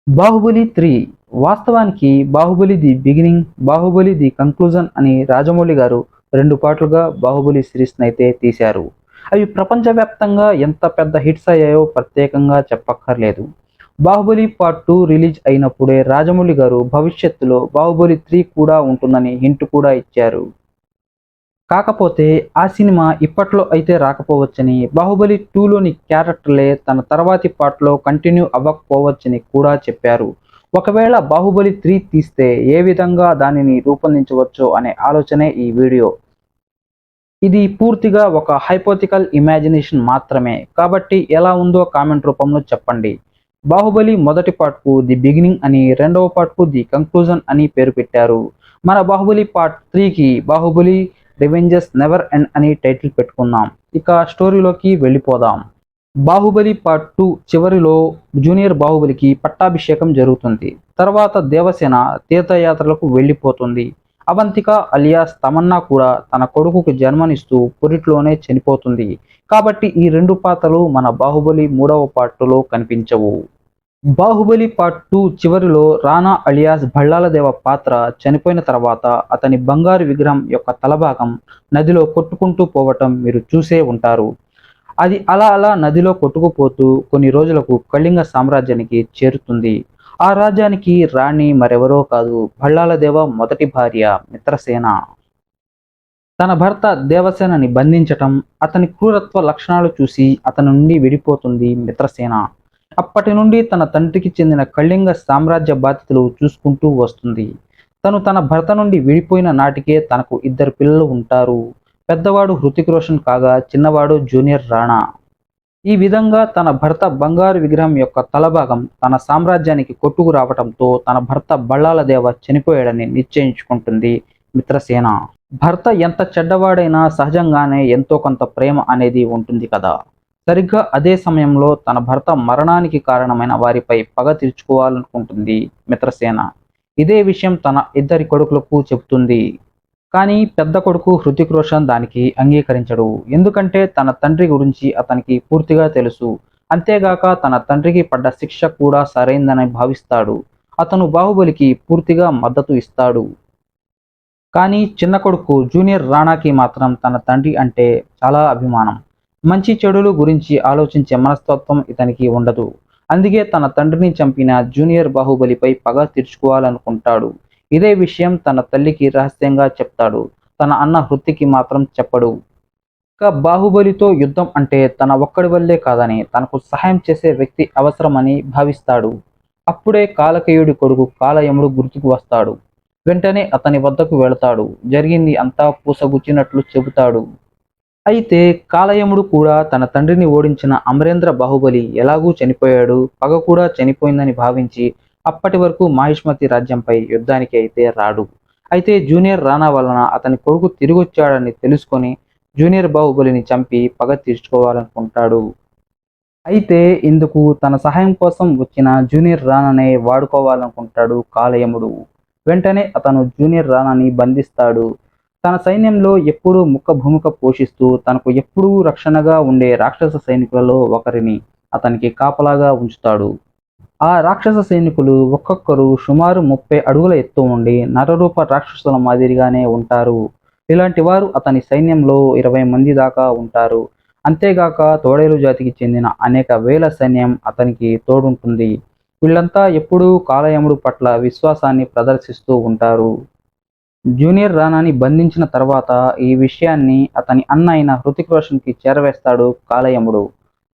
బాహుబలి 3 వాస్తవానికి 'Baahubali the beginning', 'Baahubali the conclusion' అని రాజమౌళి గారు 2 పార్ట్లుగా 'బాహుబలి' సిరీస్‌నైతే తీశారు. అవి ప్రపంచవ్యాప్తంగా ఎంత పెద్ద హిట్స్ అయ్యాయో ప్రత్యేకంగా చెప్పక్కర్లేదు. 'బాహుబలి పార్ట్ 2' రిలీజ్ అయినప్పుడే రాజమౌళి గారు భవిష్యత్తులో 'బాహుబలి 3' కూడా ఉంటుందని హింట్ కూడా ఇచ్చారు. కాకపోతే ఆ సినిమా ఇప్పట్లో అయితే రాకపోవచ్చని, 'బాహుబలి 2లోని క్యారెక్టర్లే తన తర్వాతి పార్ట్‌లో కంటిన్యూ అవ్వకపోవచ్చని కూడా చెప్పారు. ఒకవేళ 'బాహుబలి 3' తీస్తే ఏ విధంగా దానిని రూపొందించవచ్చో అనే ఆలోచనే ఈ వీడియో. ఇది పూర్తిగా ఒక హైపోథెటికల్ ఇమాజినేషన్ మాత్రమే. కాబట్టి ఎలా ఉందో కామెంట్ రూపంలో చెప్పండి. 'బాహుబలి' మొదటి పార్ట్‌కు 'ది బిగినింగ్' అని, రెండవ పార్ట్‌కు 'ది కంక్లూజన్' అని పేరు పెట్టారు. మన 'బాహుబలి పార్ట్ 3కి 'బాహుబలి రివెంజెస్ నెవర్ ఎండ్' అని టైటిల్ పెట్టుకుందాం. ఇక స్టోరీలోకి వెళ్ళిపోదాం. 'బాహుబలి పార్ట్ 2' చివరిలో జూనియర్ బాహుబలికి పట్టాభిషేకం జరుగుతుంది. తర్వాత దేవసేన తీర్థయాత్రలకు వెళ్ళిపోతుంది. అవంతిక అలియాస్ తమన్నా కూడా తన కొడుకుకు జన్మనిస్తూ పురిట్లోనే చనిపోతుంది. కాబట్టి ఈ 2 పాత్రలు మన 'బాహుబలి' మూడవ పార్టులో కనిపించవు. 'బాహుబలి పార్ట్ 2' చివరిలో రానా అలియాస్ భళ్లాలదేవ పాత్ర చనిపోయిన తర్వాత అతని బంగారు విగ్రహం యొక్క తలభాగం నదిలో కొట్టుకుంటూ పోవటం మీరు చూసే ఉంటారు. అది అలా అలా నదిలో కొట్టుకుపోతూ కొన్ని రోజులకు కళింగ సామ్రాజ్యానికి చేరుతుంది. ఆ రాజ్యానికి రాణి మరెవరో కాదు, భళ్ళాలదేవ మొదటి భార్య మిత్రసేన. తన భర్త దేవసేనని బంధించటం, అతని క్రూరత్వ లక్షణాలు చూసి అతని నుండి విడిపోతుంది మిత్రసేన. అప్పటి నుండి తన తండ్రికి చెందిన కళింగ సామ్రాజ్య బాధ్యతలు చూసుకుంటూ వస్తుంది. తను తన భర్త నుండి విడిపోయిన నాటికే తనకు 2 పిల్లలు ఉంటారు. పెద్దవాడు హృతిక్ రోషన్ కాగా చిన్నవాడు జూనియర్ రాణా. ఈ విధంగా తన భర్త బంగారు విగ్రహం యొక్క తలభాగం తన సామ్రాజ్యానికి కొట్టుకు రావటంతో తన భర్త బళ్ళాలదేవ చనిపోయాడని నిశ్చయించుకుంటుంది మిత్రసేన. భర్త ఎంత చెడ్డవాడైనా సహజంగానే ఎంతో కొంత ప్రేమ అనేది ఉంటుంది కదా. సరిగ్గా అదే సమయంలో తన భర్త మరణానికి కారణమైన వారిపై పగ తీర్చుకోవాలనుకుంటుంది మిత్రసేన. ఇదే విషయం తన 2 కొడుకులకు చెబుతుంది. కానీ పెద్ద కొడుకు హృతిక్ రోషన్ దానికి అంగీకరించడు. ఎందుకంటే తన తండ్రి గురించి అతనికి పూర్తిగా తెలుసు. అంతేగాక తన తండ్రికి పడ్డ శిక్ష కూడా సరైందని భావిస్తాడు. అతను బాహుబలికి పూర్తిగా మద్దతు ఇస్తాడు. కానీ చిన్న కొడుకు జూనియర్ రాణాకి మాత్రం తన తండ్రి అంటే చాలా అభిమానం. మంచి చెడులు గురించి ఆలోచించే మనస్తత్వం ఇతనికి ఉండదు. అందుకే తన తండ్రిని చంపిన జూనియర్ బాహుబలిపై పగ తీర్చుకోవాలనుకుంటాడు. ఇదే విషయం తన తల్లికి రహస్యంగా చెప్తాడు. తన అన్న హృతిక్‌కి మాత్రం చెప్పడు. ఇక బాహుబలితో యుద్ధం అంటే తన ఒక్కడి వల్లే కాదని, తనకు సహాయం చేసే వ్యక్తి అవసరమని భావిస్తాడు. అప్పుడే కాలకేయుడి కొడుకు కాలయముడు గుర్తుకు వస్తాడు. వెంటనే అతని వద్దకు వెళతాడు. జరిగింది అంతా పూసగుచ్చినట్లు చెబుతాడు. అయితే కాలయముడు కూడా తన తండ్రిని ఓడించిన అమరేంద్ర బాహుబలి ఎలాగూ చనిపోయాడు, పగ కూడా చనిపోయిందని భావించి అప్పటి వరకు మాహిష్మతి రాజ్యంపై యుద్ధానికి అయితే రాడు. అయితే జూనియర్ రాణా వలన అతని కొడుకు తిరిగొచ్చాడని తెలుసుకొని జూనియర్ బాహుబలిని చంపి పగ తీర్చుకోవాలనుకుంటాడు. అయితే ఇందుకు తన సహాయం కోసం వచ్చిన జూనియర్ రానానే వాడుకోవాలనుకుంటాడు కాలయముడు. వెంటనే అతను జూనియర్ రానాని బంధిస్తాడు. తన సైన్యంలో ఎప్పుడూ ముఖ్య భూమిక పోషిస్తూ తనకు ఎప్పుడూ రక్షణగా ఉండే రాక్షస సైనికులలో ఒకరిని అతనికి కాపలాగా ఉంచుతాడు. ఆ రాక్షస సైనికులు ఒక్కొక్కరు సుమారు 30 అడుగుల ఎత్తు ఉండి నరరూప రాక్షసుల మాదిరిగానే ఉంటారు. ఇలాంటి వారు అతని సైన్యంలో 20 మంది దాకా ఉంటారు. అంతేగాక తోడేలు జాతికి చెందిన అనేక వేల సైన్యం అతనికి తోడుంటుంది. వీళ్ళంతా ఎప్పుడూ కాలయముడు పట్ల విశ్వాసాన్ని ప్రదర్శిస్తూ ఉంటారు. జూనియర్ రానాని బంధించిన తర్వాత ఈ విషయాన్ని అతని అన్న అయిన హృతిక్ రోషన్‌కి చేరవేస్తాడు కాలయముడు.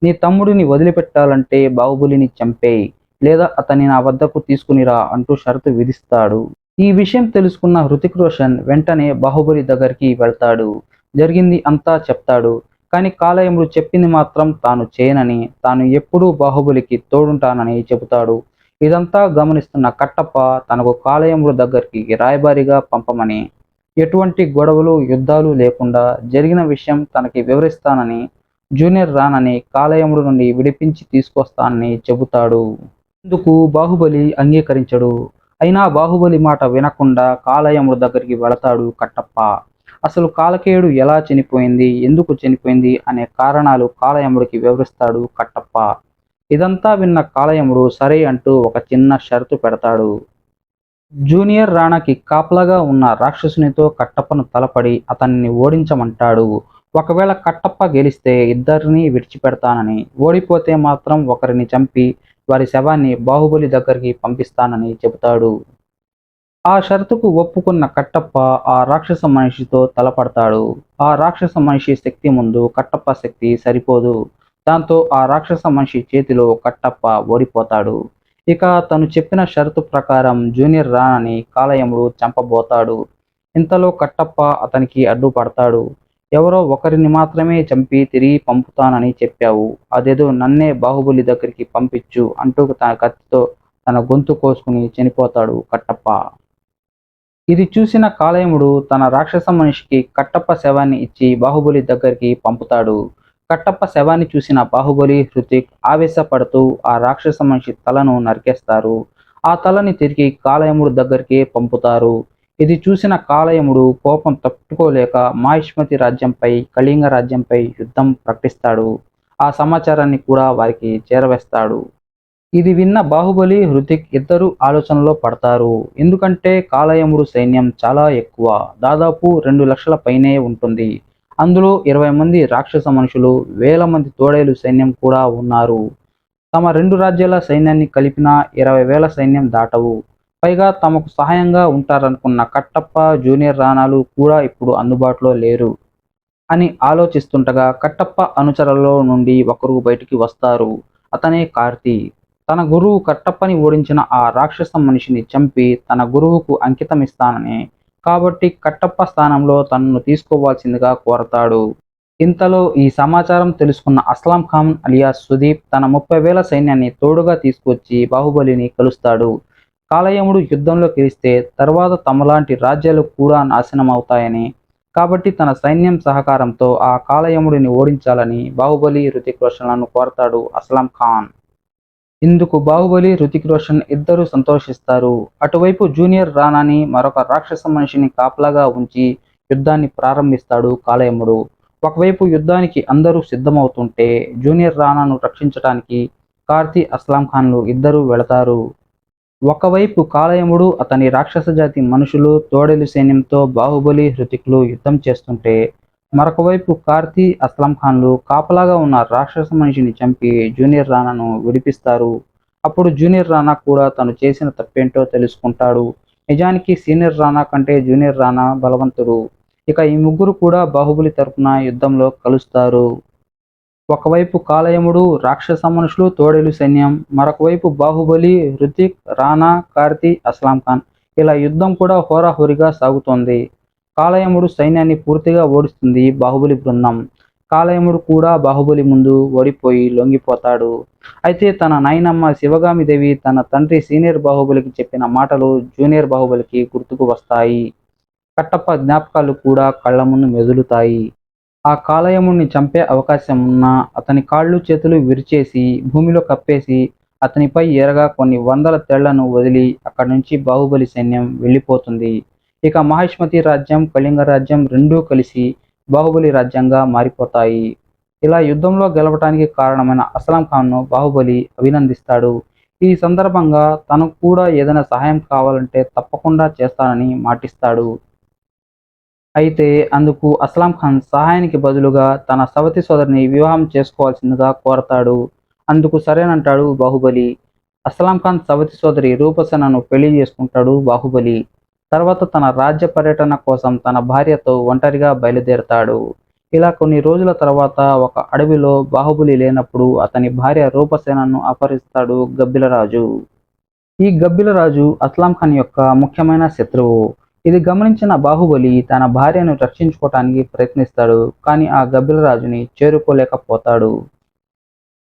నీ తమ్ముడిని వదిలిపెట్టాలంటే బాహుబలిని చంపేయ్, లేదా అతన్ని నా వద్దకు తీసుకునిరా అంటూ షరతు విధిస్తాడు. ఈ విషయం తెలుసుకున్న హృతిక్ రోషన్ వెంటనే బాహుబలి దగ్గరికి వెళ్తాడు. జరిగింది అంతా చెప్తాడు. కానీ కాలయముడు చెప్పింది మాత్రం తాను చేయనని, తాను ఎప్పుడూ బాహుబలికి తోడుంటానని చెబుతాడు. ఇదంతా గమనిస్తున్న కట్టప్ప తనకు కాలయముడు దగ్గరికి రాయబారిగా పంపమని, ఎటువంటి గొడవలు, యుద్ధాలు లేకుండా జరిగిన విషయం తనకి వివరిస్తానని, జూనియర్ రానాని కాలయముడు నుండి విడిపించి తీసుకొస్తానని చెబుతాడు. ఇందుకు బాహుబలి అంగీకరించడు. అయినా బాహుబలి మాట వినకుండా కాలయముడు దగ్గరికి వెళతాడు కట్టప్ప. అసలు కాలకేయుడు ఎలా చనిపోయింది, ఎందుకు చనిపోయింది అనే కారణాలు కాలయముడికి వివరిస్తాడు కట్టప్ప. ఇదంతా విన్న కాలయముడు సరే అంటూ ఒక చిన్న షరతు పెడతాడు. జూనియర్ రాణాకి కాపలాగా ఉన్న రాక్షసునితో కట్టప్పను తలపడి అతన్ని ఓడించమంటాడు. ఒకవేళ కట్టప్ప గెలిస్తే ఇద్దరిని విడిచిపెడతానని, ఓడిపోతే మాత్రం ఒకరిని చంపి వారి శవాన్ని బాహుబలి దగ్గరికి పంపిస్తానని చెబుతాడు. ఆ షరతుకు ఒప్పుకున్న కట్టప్ప ఆ రాక్షస మనిషితో తలపడతాడు. ఆ రాక్షస మనిషి శక్తి ముందు కట్టప్ప శక్తి సరిపోదు. దాంతో ఆ రాక్షస మనిషి చేతిలో కట్టప్ప ఓడిపోతాడు. ఇక తను చెప్పిన షరతు ప్రకారం జూనియర్ రాణాని కాలయముడు చంపబోతాడు. ఇంతలో కట్టప్ప అతనికి అడ్డుపడతాడు. ఎవరో ఒకరిని మాత్రమే చంపి తిరిగి పంపుతానని చెప్పావు. అదేదో నన్నే బాహుబలి దగ్గరికి పంపించు అంటూ తన కత్తితో తన గొంతు కోసుకుని చనిపోతాడు కట్టప్ప. ఇది చూసిన కాలయముడు తన రాక్షస మనిషికి కట్టప్ప శవాన్ని ఇచ్చి బాహుబలి దగ్గరికి పంపుతాడు. కట్టప్ప శవాన్ని చూసిన బాహుబలి, హృతిక్ ఆవేశపడుతూ ఆ రాక్షస మనిషి తలను నరికేస్తారు. ఆ తలని తిరిగి కాలయముడు దగ్గరికి పంపుతారు. ఇది చూసిన కాలయముడు కోపం తట్టుకోలేక మాహిష్మతి రాజ్యంపై, కళింగ రాజ్యంపై యుద్ధం ప్రకటిస్తాడు. ఆ సమాచారాన్ని కూడా వారికి చేరవేస్తాడు. ఇది విన్న బాహుబలి, హృతిక్ ఇద్దరూ ఆలోచనలో పడతారు. ఎందుకంటే కాలయముడు సైన్యం చాలా ఎక్కువ. దాదాపు 2,00,000 పైనే ఉంటుంది. అందులో 20 మంది రాక్షస మనుషులు, వేల మంది తోడేలు సైన్యం కూడా ఉన్నారు. తమ రెండు రాజ్యాల సైన్యాన్ని కలిపినా 20,000 సైన్యం దాటవు. పైగా తమకు సహాయంగా ఉంటారనుకున్న కట్టప్ప, జూనియర్ రాణాలు కూడా ఇప్పుడు అందుబాటులో లేరు అని ఆలోచిస్తుండగా కట్టప్ప అనుచరులలో నుండి ఒకరు బయటికి వస్తారు. అతనే కార్తీ. తన గురువు కట్టప్పని ఓడించిన ఆ రాక్షస మనిషిని చంపి తన గురువుకు అంకితమిస్తానని, కాబట్టి కట్టప్ప స్థానంలో తనను తీసుకోవాల్సిందిగా కోరతాడు. ఇంతలో ఈ సమాచారం తెలుసుకున్న అస్లాం ఖాన్ అలియాస్ సుదీప్ తన 30,000 సైన్యాన్ని తోడుగా తీసుకొచ్చి బాహుబలిని కలుస్తాడు. కాలయముడు యుద్ధంలో గెలిస్తే తర్వాత తమలాంటి రాజ్యాలు కూడా నాశనమవుతాయని, కాబట్టి తన సైన్యం సహకారంతో ఆ కాలయముడిని ఓడించాలని బాహుబలి, హృతిక్ రోషన్లను కోరతాడు అస్లాం ఖాన్. ఇందుకు బాహుబలి, హృతిక్ రోషన్ ఇద్దరూ సంతోషిస్తారు. అటువైపు జూనియర్ రాణాని మరొక రాక్షస మనిషిని కాపలాగా ఉంచి యుద్ధాన్ని ప్రారంభిస్తాడు కాలయముడు. ఒకవైపు యుద్ధానికి అందరూ సిద్ధమవుతుంటే జూనియర్ రాణాను రక్షించటానికి కార్తీ, అస్లాం ఖాన్లు ఇద్దరూ వెళతారు. ఒకవైపు కాలయముడు అతని రాక్షస జాతి మనుషులు తోడేలు సైన్యంతో బాహుబలి, హృతిక్లు యుద్ధం చేస్తుంటే మరొకవైపు కార్తీ, అస్లాం ఖాన్లు కాపలాగా ఉన్న రాక్షస మనిషిని చంపి జూనియర్ రాణాను విడిపిస్తారు. అప్పుడు జూనియర్ రాణా కూడా తను చేసిన తప్పేంటో తెలుసుకుంటాడు. నిజానికి సీనియర్ రాణా కంటే జూనియర్ రాణా బలవంతుడు. ఇక ఈ ముగ్గురు కూడా బాహుబలి తరపున యుద్ధంలో కలుస్తారు. ఒకవైపు కాలయముడు, రాక్షస మనుషులు, తోడేలు సైన్యం, మరొకవైపు బాహుబలి, హృతిక్, రాణా, కార్తీ, అస్లాం ఖాన్. ఇలా యుద్ధం కూడా హోరాహోరీగా సాగుతోంది. కాలయముడు సైన్యాన్ని పూర్తిగా ఓడిస్తుంది బాహుబలి బృందం. కాలయముడు కూడా బాహుబలి ముందు ఓడిపోయి లొంగిపోతాడు. అయితే తన నాయనమ్మ శివగామి దేవి తన తండ్రి సీనియర్ బాహుబలికి చెప్పిన మాటలు జూనియర్ బాహుబలికి గుర్తుకు వస్తాయి. కట్టప్ప జ్ఞాపకాలు కూడా కళ్ళ ముందు మెదులుతాయి. ఆ కాలయముణ్ణి చంపే అవకాశం ఉన్నా అతని కాళ్ళు చేతులు విరిచేసి భూమిలో కప్పేసి అతనిపై ఎరగా కొన్ని వందల తేళ్లను వదిలి అక్కడి నుంచి బాహుబలి సైన్యం వెళ్ళిపోతుంది. ఇక మహిష్మతి రాజ్యం, కళింగ రాజ్యం రెండూ కలిసి బాహుబలి రాజ్యంగా మారిపోతాయి. ఇలా యుద్ధంలో గెలవటానికి కారణమైన అస్లాం ఖాన్ను బాహుబలి అభినందిస్తాడు. ఈ సందర్భంగా తనకు కూడా ఏదైనా సహాయం కావాలంటే తప్పకుండా చేస్తానని మాటిస్తాడు. అయితే అందుకు అస్లాం ఖాన్ సహాయానికి బదులుగా తన సవతి సోదరిని వివాహం చేసుకోవాల్సిందిగా కోరతాడు. అందుకు సరేనంటాడు బాహుబలి. అస్లాం ఖాన్ సవతి సోదరి రూపసేనను పెళ్లి చేసుకుంటాడు బాహుబలి. తర్వాత తన రాజ్య పర్యటన కోసం తన భార్యతో ఒంటరిగా బయలుదేరతాడు. ఇలా కొన్ని రోజుల తర్వాత ఒక అడవిలో బాహుబలి లేనప్పుడు అతని భార్య రూపసేనను అపహరిస్తాడు గబ్బిలరాజు. ఈ గబ్బిలరాజు అస్లాం ఖాన్ యొక్క ముఖ్యమైన శత్రువు. ఇది గమనించిన బాహుబలి తన భార్యను రక్షించుకోవటానికి ప్రయత్నిస్తాడు. కానీ ఆ గబ్బిలరాజుని చేరుకోలేకపోతాడు.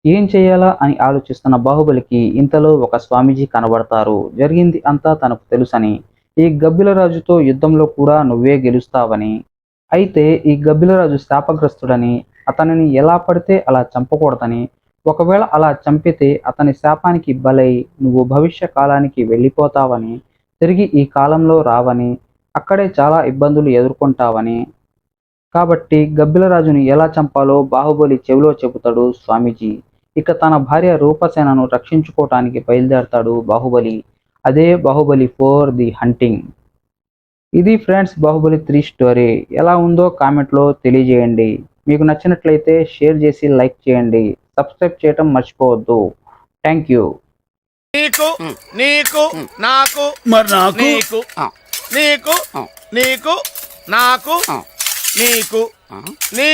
ఏం చేయాలా అని ఆలోచిస్తున్న బాహుబలికి ఇంతలో ఒక స్వామీజీ కనబడతారు. జరిగింది అంతా తనకు తెలుసని, ఈ గబ్బిలరాజుతో యుద్ధంలో కూడా నువ్వే గెలుస్తావని, అయితే ఈ గబ్బిలరాజు శాపగ్రస్తుడని, అతనిని ఎలా పడితే అలా చంపకూడదని, ఒకవేళ అలా చంపితే అతని శాపానికి బలై నువ్వు భవిష్య కాలానికి వెళ్ళిపోతావని, తిరిగి ఈ కాలంలో రావని, అక్కడే చాలా ఇబ్బందులు ఎదుర్కొంటావని, కాబట్టి గబ్బిలరాజుని ఎలా చంపాలో బాహుబలి చెవిలో చెబుతాడు స్వామీజీ. ఇక తన భార్య రూపసేనను రక్షించుకోవటానికి బయలుదేరతాడు బాహుబలి. అదే బాహుబలి 4 ది హంటింగ్. ఇది ఫ్రెండ్స్ బాహుబలి 3 స్టోరీ. ఎలా ఉందో కామెంట్లో తెలియజేయండి. మీకు నచ్చినట్లయితే షేర్ చేసి లైక్ చేయండి. సబ్స్క్రైబ్ చేయటం మర్చిపోవద్దు. Thank you. నీకు నీకు నాకు మరి నాకు నీకు నీకు నీకు నాకు నీకు నీ